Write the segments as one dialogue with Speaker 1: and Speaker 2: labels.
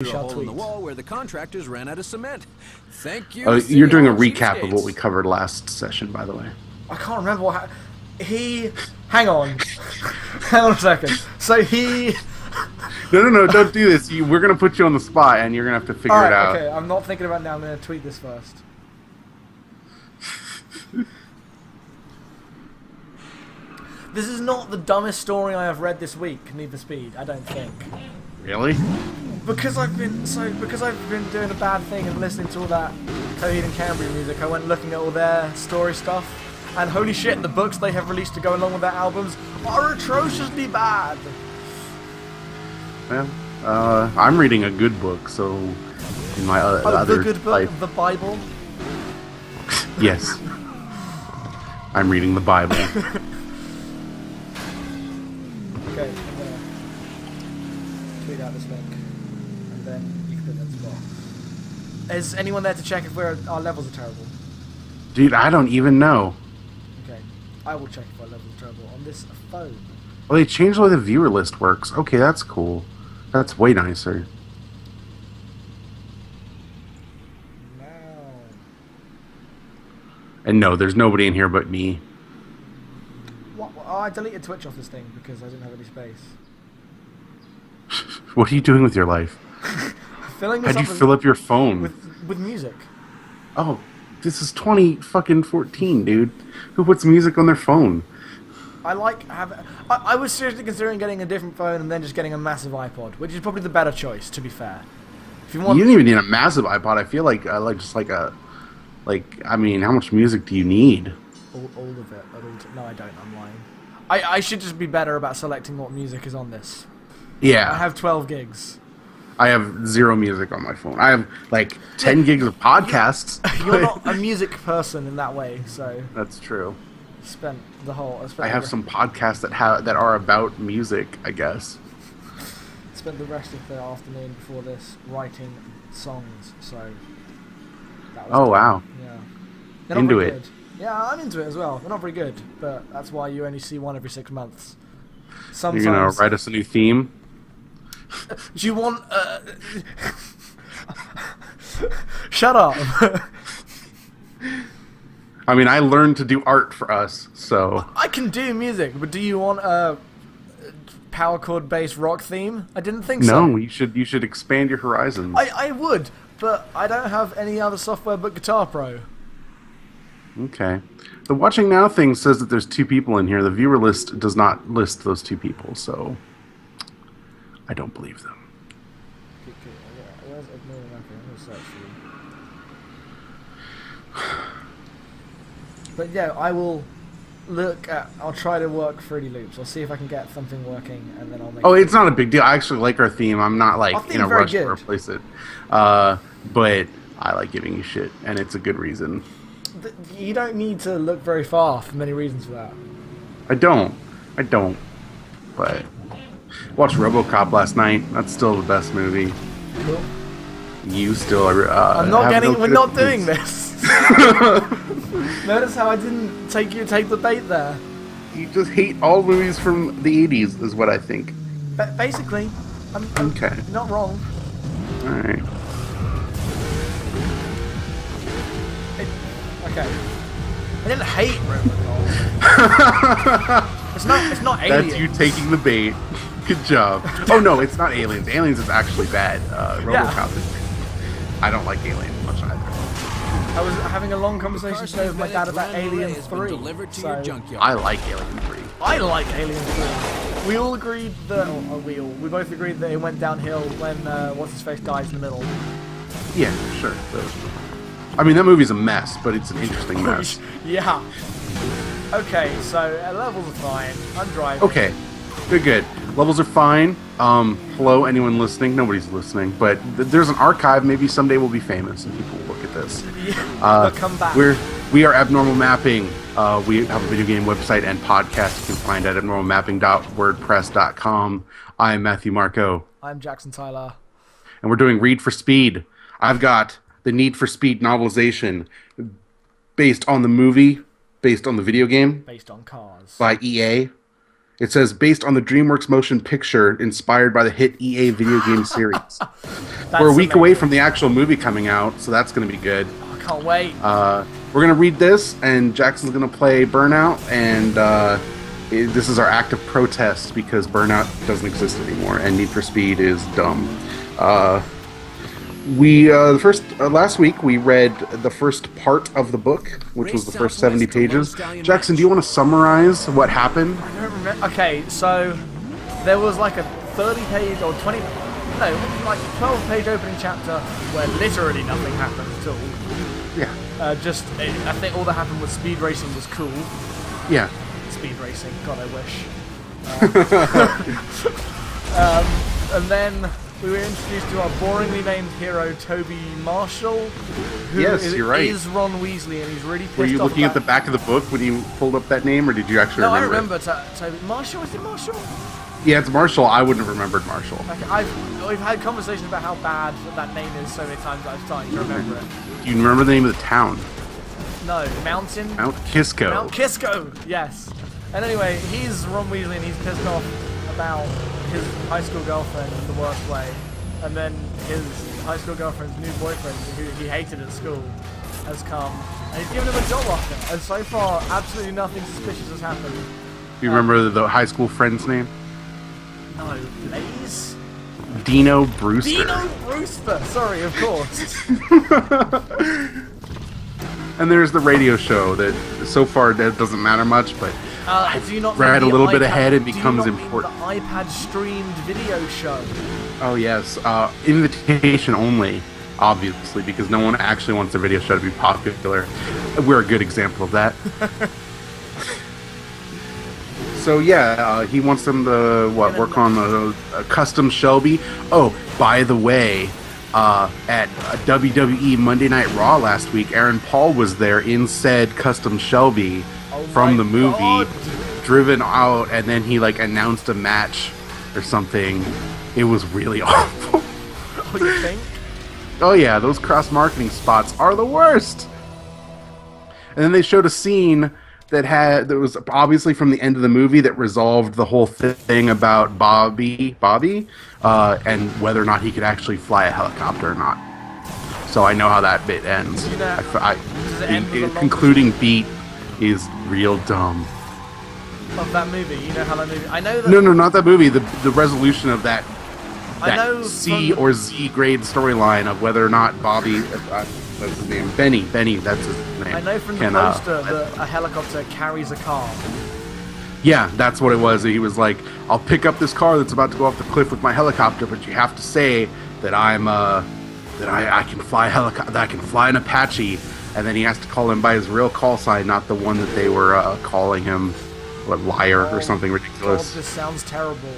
Speaker 1: A
Speaker 2: shall
Speaker 1: hole in
Speaker 2: tweet.
Speaker 1: the wall where the contractors ran out of cement. Thank you.
Speaker 3: Oh,
Speaker 1: City
Speaker 3: you're doing a
Speaker 1: Hall
Speaker 3: recap of what
Speaker 1: Cheapskates.
Speaker 3: we covered last session, by the way.
Speaker 2: I can't remember what he. Hang on. Hang on a second. So he.
Speaker 3: No, don't do this. We're going to put you on the spot, and you're going to have to figure it out.
Speaker 2: Okay, I'm not thinking about it now. I'm going to tweet this first. This is not the dumbest story I have read this week, Need for Speed, I don't think.
Speaker 3: Really?
Speaker 2: Because I've been doing a bad thing and listening to all that Coheed and Cambria music, I went looking at all their story stuff, and holy shit, the books they have released to go along with their albums are atrociously bad.
Speaker 3: Well, I'm reading a good book, so in my other
Speaker 2: the good book,
Speaker 3: life,
Speaker 2: the Bible.
Speaker 3: yes, I'm reading the Bible.
Speaker 2: Okay, I'm gonna tweet out this link, and then you can put it in the spot. Is anyone there to check if our levels are terrible?
Speaker 3: Dude, I don't even know.
Speaker 2: Okay, I will check if our levels are terrible on this phone.
Speaker 3: Well, they changed the way the viewer list works. Okay, that's cool. That's way nicer.
Speaker 2: No.
Speaker 3: And no, there's nobody in here but me.
Speaker 2: What? Oh, I deleted Twitch off this thing because I didn't have any space.
Speaker 3: What are you doing with your life?
Speaker 2: Filling this
Speaker 3: How'd you
Speaker 2: up
Speaker 3: fill up your phone?
Speaker 2: with music.
Speaker 3: Oh, this is 2014, dude. Who puts music on their phone?
Speaker 2: I was seriously considering getting a different phone and then just getting a massive iPod, which is probably the better choice, to be fair. If you want,
Speaker 3: You didn't even need a massive iPod. I feel like I mean, how much music do you need?
Speaker 2: all of it. No, I don't. I'm lying. I should just be better about selecting what music is on this.
Speaker 3: Yeah.
Speaker 2: I have 12 gigs.
Speaker 3: I have zero music on my phone. I have like 10 gigs of podcasts.
Speaker 2: You're not a music person in that way, so
Speaker 3: That's true.
Speaker 2: I
Speaker 3: have some podcasts that are about music, I guess.
Speaker 2: spent the rest of the afternoon before this writing songs, so that was
Speaker 3: Oh
Speaker 2: good.
Speaker 3: wow.
Speaker 2: Yeah. They're not
Speaker 3: Into
Speaker 2: very
Speaker 3: it.
Speaker 2: good. Yeah, I'm into it as well. They're not very good, but that's why you only see one every 6 months. Sometimes.
Speaker 3: You're gonna write us a new theme?
Speaker 2: Do you want? Shut up.
Speaker 3: I mean, I learned to do art for us, so
Speaker 2: I can do music, but do you want a power chord based rock theme? I didn't think so.
Speaker 3: no, you should expand your horizons.
Speaker 2: I would, but I don't have any other software but Guitar Pro.
Speaker 3: Okay. The watching now thing says that there's 2 people in here. The viewer list does not list those 2 people, so I don't believe them.
Speaker 2: Where's ignore the mapping? I'm gonna search for you. But yeah, I will I'll try to work 3D loops. I'll see if I can get something working, and then I'll make.
Speaker 3: Oh, it's not a big deal. I actually like our theme. I'm not
Speaker 2: Our
Speaker 3: like
Speaker 2: theme's
Speaker 3: in a
Speaker 2: very
Speaker 3: rush to
Speaker 2: good.
Speaker 3: replace it. But I like giving you shit, and it's a good reason.
Speaker 2: You don't need to look very far for many reasons for that.
Speaker 3: I don't. But watched RoboCop last night. That's still the best movie.
Speaker 2: Cool.
Speaker 3: You still.
Speaker 2: I'm not
Speaker 3: have
Speaker 2: getting.
Speaker 3: no
Speaker 2: We're
Speaker 3: good
Speaker 2: not doing
Speaker 3: opinions.
Speaker 2: this. Notice how I didn't take the bait there.
Speaker 3: You just hate all movies from the 80s, is what I think.
Speaker 2: Basically, I'm
Speaker 3: Okay.
Speaker 2: not wrong.
Speaker 3: All right.
Speaker 2: Okay. I didn't hate RoboCop. It's not Aliens.
Speaker 3: That's you taking the bait. Good job. Oh no, it's not Aliens. Aliens is actually bad. RoboCop is. I don't like Aliens much either.
Speaker 2: I was having a long conversation
Speaker 1: Carson
Speaker 2: today with my
Speaker 1: Bennett's
Speaker 2: dad about
Speaker 1: Grand Blu-ray
Speaker 2: Alien
Speaker 1: has been
Speaker 2: 3.
Speaker 1: delivered to
Speaker 2: so
Speaker 1: your junkyard.
Speaker 3: I like Alien 3.
Speaker 2: I like Alien 3. We all agreed that. We both agreed that it went downhill when what's his face dies in the middle.
Speaker 3: Yeah, sure. I mean, that movie's a mess, but it's an interesting mess.
Speaker 2: Yeah. Okay, so levels are fine. I'm driving.
Speaker 3: Okay, good. Levels are fine. Hello, anyone listening? Nobody's listening, but there's an archive. Maybe someday we'll be famous and people will look at this.
Speaker 2: Yeah. They'll come back.
Speaker 3: We are Abnormal Mapping. We have a video game website and podcast. You can find it at abnormalmapping.wordpress.com. I'm Matthew Marco.
Speaker 2: I'm Jackson Tyler.
Speaker 3: And we're doing Read for Speed. I've got the Need for Speed novelization based on the movie, based on the video game
Speaker 2: Based on cars.
Speaker 3: by EA. It says based on the DreamWorks motion picture inspired by the hit EA video game series. We're a week away from the actual movie coming out, so that's going to be good.
Speaker 2: I can't wait.
Speaker 3: We're going to read this, and Jackson's going to play Burnout, and this is our act of protest because Burnout doesn't exist anymore, and Need for Speed is dumb. Last week we read the first part of the book, which was the first 70 pages. Jackson, do you want to summarize what happened?
Speaker 2: I don't remember. Okay, so there was like a 30-page or 20, no, like 12-page opening chapter where literally nothing happened at all.
Speaker 3: Yeah.
Speaker 2: I think all that happened was speed racing was cool.
Speaker 3: Yeah.
Speaker 2: Speed racing, God, I wish. And then we were introduced to our boringly named hero, Toby Marshall, who
Speaker 3: you're right.
Speaker 2: is Ron Weasley, and he's really pissed off.
Speaker 3: Were you looking at the back of the book when you pulled up that name, or did you actually remember?
Speaker 2: No, I remember Toby Marshall. Is it Marshall?
Speaker 3: Yeah, it's Marshall. I wouldn't have remembered Marshall.
Speaker 2: Okay, we've had conversations about how bad that name is so many times that I'm starting to remember it.
Speaker 3: Do you remember the name of the town?
Speaker 2: No, mountain.
Speaker 3: Mount Kisco.
Speaker 2: Mount Kisco. Yes. And anyway, he's Ron Weasley, and he's pissed off about his high school girlfriend in the worst way. And then his high school girlfriend's new boyfriend, who he hated at school, has come, and he's given him a job offer. And so far, absolutely nothing suspicious has happened.
Speaker 3: Do you remember the high school friend's name?
Speaker 2: No, Blaze?
Speaker 3: Dino Brewster.
Speaker 2: Dino Brewster! Sorry, of course.
Speaker 3: And there's the radio show that so far that doesn't matter much, but
Speaker 2: do you not
Speaker 3: read a
Speaker 2: mean
Speaker 3: little
Speaker 2: the
Speaker 3: bit
Speaker 2: iPad,
Speaker 3: ahead and
Speaker 2: do you
Speaker 3: becomes
Speaker 2: not mean
Speaker 3: important.
Speaker 2: the iPad streamed video show.
Speaker 3: Oh yes, invitation only, obviously, because no one actually wants their video show to be popular. We're a good example of that. So yeah, he wants them to work on a custom Shelby. Oh, by the way, at WWE Monday Night Raw last week, Aaron Paul was there in said custom Shelby from the movie,
Speaker 2: God.
Speaker 3: driven out, and then he announced a match or something. It was really awful.
Speaker 2: Oh, you think?
Speaker 3: Oh yeah, those cross-marketing spots are the worst. And then they showed a scene that was obviously from the end of the movie that resolved the whole thing about Bobby, and whether or not he could actually fly a helicopter or not. So I know how that bit ends.
Speaker 2: You know,
Speaker 3: The concluding beat is real dumb.
Speaker 2: Of that movie, you know how that movie... I know that...
Speaker 3: No, not that movie. The resolution of that
Speaker 2: I know
Speaker 3: C or Z grade storyline of whether or not Bobby, what's his name? Benny, that's his name.
Speaker 2: I know from the poster that a helicopter carries a car.
Speaker 3: Yeah, that's what it was. He was like, I'll pick up this car that's about to go off the cliff with my helicopter, but you have to say that I can fly that I can fly an Apache, and then he has to call him by his real call sign, not the one that they were calling him, liar or something ridiculous.
Speaker 2: God, this sounds terrible.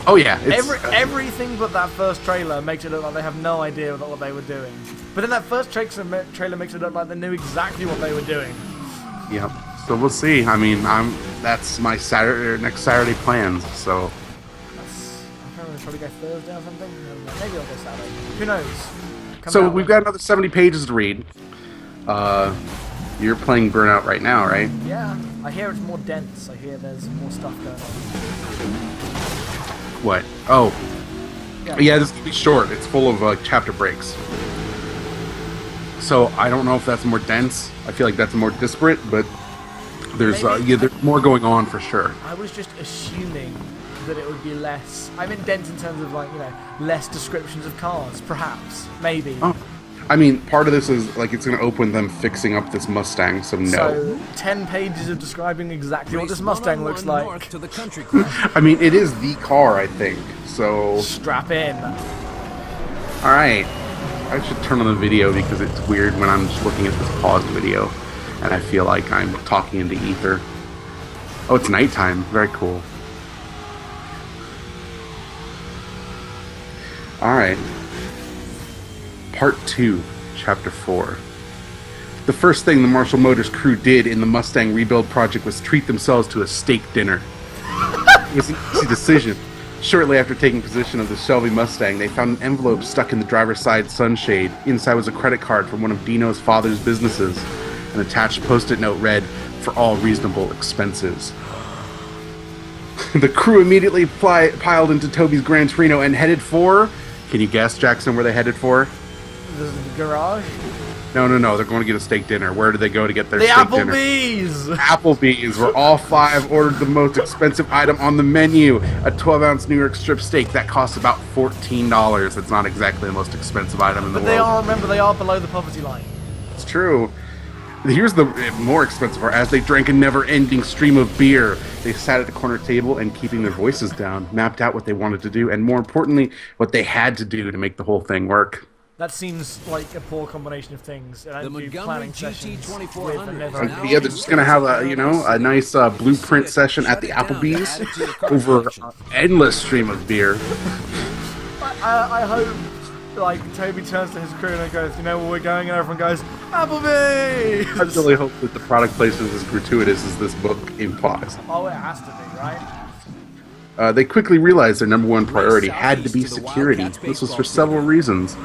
Speaker 3: Oh yeah,
Speaker 2: everything but that first trailer makes it look like they have no idea what they were doing. But then that first trailer makes it look like they knew exactly what they were doing.
Speaker 3: Yep. So we'll see. I mean, that's my next Saturday plans. So.
Speaker 2: I'm gonna probably go Thursday or something. Maybe I'll go Saturday. Who knows?
Speaker 3: So we've got another 70 pages to read. You're playing Burnout right now, right?
Speaker 2: Yeah. I hear it's more dense. I hear there's more stuff going on.
Speaker 3: What? Oh. Yeah, this will be short. It's full of chapter breaks. So I don't know if that's more dense. I feel like that's more disparate, but there's there's more going on for sure.
Speaker 2: I was just assuming that it would be less. I mean, dense in terms of less descriptions of cars, perhaps, maybe.
Speaker 3: Oh. I mean, part of this is it's going to open them fixing up this Mustang, so no.
Speaker 2: So 10 pages of describing exactly what this Mustang looks like.
Speaker 1: To the country club.
Speaker 3: I mean, it is the car, I think. So
Speaker 2: strap in.
Speaker 3: All right. I should turn on the video because it's weird when I'm just looking at this paused video and I feel like I'm talking into ether. Oh, it's nighttime. Very cool. All right. Part 2, Chapter 4. The first thing the Marshall Motors crew did in the Mustang rebuild project was treat themselves to a steak dinner. It was an easy decision. Shortly after taking possession of the Shelby Mustang, they found an envelope stuck in the driver's side sunshade. Inside was a credit card from one of Dino's father's businesses. An attached post-it note read, "For all reasonable expenses." The crew immediately piled into Toby's Gran Torino and headed for... Can you guess, Jackson, where they headed for?
Speaker 2: The garage?
Speaker 3: No. They're going to get a steak dinner. Where do they go to get their
Speaker 2: The
Speaker 3: steak dinner?
Speaker 2: Applebee's!
Speaker 3: Applebee's, where all five ordered the most expensive item on the menu, a 12-ounce New York strip steak that costs about $14. It's not exactly the most expensive item in the
Speaker 2: But
Speaker 3: world.
Speaker 2: they are below the poverty line.
Speaker 3: It's true. Here's the more expensive part. As they drank a never-ending stream of beer, they sat at the corner table and, keeping their voices down, mapped out what they wanted to do, and more importantly, what they had to do to make the whole thing work.
Speaker 2: That seems like a poor combination of things. And
Speaker 1: The
Speaker 2: I do
Speaker 1: Montgomery
Speaker 2: planning
Speaker 1: GT
Speaker 2: sessions
Speaker 1: 2400
Speaker 2: with
Speaker 1: is
Speaker 2: another.
Speaker 1: now
Speaker 3: Yeah, they're just gonna have a nice blueprint session at the Applebee's over an endless stream of beer.
Speaker 2: I hope, like, Toby turns to his crew and goes, you know where we're going? And everyone goes, Applebee's!
Speaker 3: I really hope that the product placement is as gratuitous as this book implies.
Speaker 2: Oh, it has to be, right?
Speaker 3: They quickly realized their number one priority had to be security. This was for several reasons.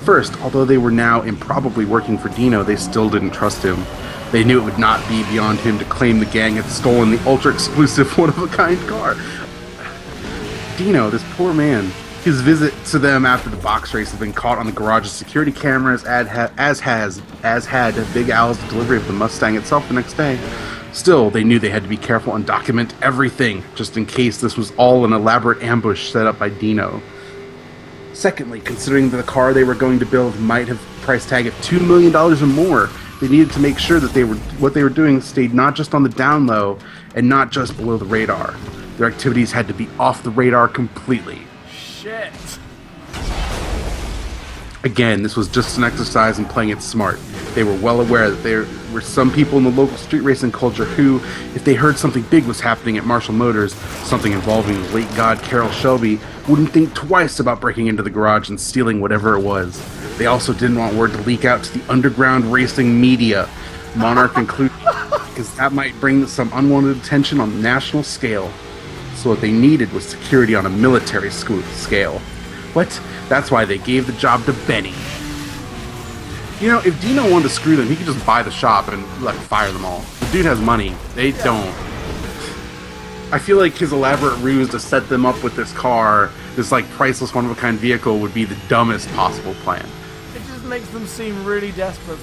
Speaker 3: First, although they were now improbably working for Dino, they still didn't trust him. They knew it would not be beyond him to claim the gang had stolen the ultra-exclusive, one-of-a-kind car. Dino, this poor man, his visit to them after the box race had been caught on the garage's security cameras, as had Big Al's delivery of the Mustang itself the next day. Still, they knew they had to be careful and document everything, just in case this was all an elaborate ambush set up by Dino. Secondly, considering that the car they were going to build might have a price tag of $2 million or more, they needed to make sure that what they were doing stayed not just on the down low and not just below the radar. Their activities had to be off the radar completely.
Speaker 2: Shit.
Speaker 3: Again, this was just an exercise in playing it smart. They were well aware that there were some people in the local street racing culture who, if they heard something big was happening at Marshall Motors, something involving the late god Carroll Shelby, wouldn't think twice about breaking into the garage and stealing whatever it was. They also didn't want word to leak out to the underground racing media, Monarch included, because that might bring some unwanted attention on the national scale. So what they needed was security on a military scale. What? That's why they gave the job to Benny. You know, if Dino wanted to screw them, he could just buy the shop and fire them all. The dude has money. They don't. I feel like his elaborate ruse to set them up with this car, this priceless one-of-a-kind vehicle, would be the dumbest possible plan.
Speaker 2: It just makes them seem really desperate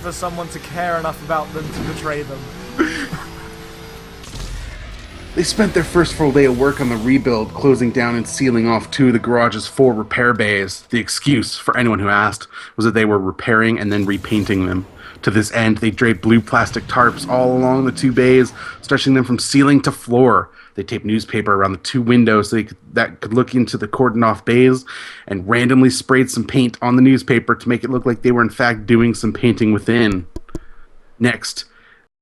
Speaker 2: for someone to care enough about them to betray them.
Speaker 3: They spent their first full day of work on the rebuild, closing down and sealing off 2 of the garage's 4 repair bays. The excuse, for anyone who asked, was that they were repairing and then repainting them. To this end, they draped blue plastic tarps all along the 2 bays, stretching them from ceiling to floor. They taped newspaper around the 2 windows that could look into the cordoned-off bays, and randomly sprayed some paint on the newspaper to make it look like they were in fact doing some painting within. Next,